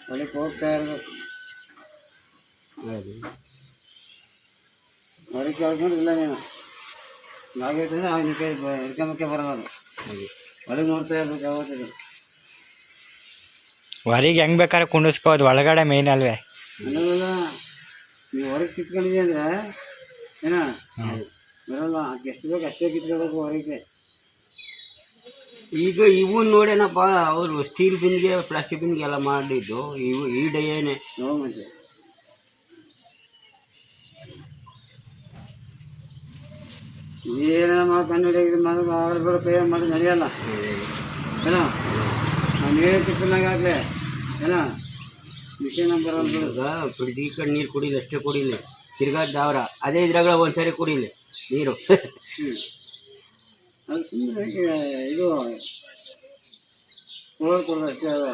ಹೊಲಕ್ಕೆ ಹೋಗ್ತಾ ಇರಬೇಕು. ಹೊರಗೆ ಕೇಳ್ಕೊಂಡಿಲ್ಲ ನೀನು ಹಾಗೈತಂದ್ರೆ ಅವನ ಕೈ ಹಿಡ್ಕೊಂಬಕ್ಕೆ ಬರೋದು. ಹೊರಗೆ ನೋಡ್ತಾ ಇರ್ಬೇಕು ಯಾವತ್ತಿದ್ರು. ಹೊರಗೆ ಹೆಂಗೆ ಬೇಕಾದ್ರೆ ಕುಂಡಿಸ್ಕೋದು, ಒಳಗಡೆ ಮೇನ್ ಅಲ್ವೇ. ಅನ್ನೋದಲ್ಲ, ನೀವು ಹೊರಗೆ ಕಿತ್ಕೊಂಡಿದ್ದೆ ಅಂದ್ರೆ ಏನ ಬರೋಲ್ಲ. ಎಷ್ಟು ಬೇಕು ಅಷ್ಟೇ ಕಿತ್ಕೋಬೇಕು ಹೊರಗೆ. ಈಗ ಇವು ನೋಡೇನಪ್ಪ, ಅವರು ಸ್ಟೀಲ್ ಬಿನ್ಗೆ ಪ್ಲಾಸ್ಟಿಕ್ ಬಿನ್ಗೆ ಎಲ್ಲ ಮಾಡಿದ್ದು ಇವು ಈ ಡೈಯೇನೆ. ನೋ ಮತ್ತೆ ಏನ ಮಾಡ್ಕೊಂಡು ಬೇಡ ಕೈ ಮಾಡಿ ನಡೆಯಲ್ಲ ಏನ. ನಾನು ನೀರೇ ತಿಪ್ಪನಾಗ ಆಗಲೇ ಏನ ಮಿಷನ್ ಬರಲ್ಲ. ಈಗ ಫ್ರಿಡ್ಜ್ ಈ ಕಡೆ ನೀರು ಕುಡಿಲಿ ಅಷ್ಟೇ ಕುಡಿಲಿ, ತಿರ್ಗಾ ದಾವ್ರ ಅದೇ ಇದ್ರಾಗ ಒಂದ್ಸರಿ ಕುಡಿಲಿ ನೀರು. ಅದು ಸುಮ್ಮನೆ ಇದು ಕೊಡೋದು ಅಷ್ಟೇ ಅದ.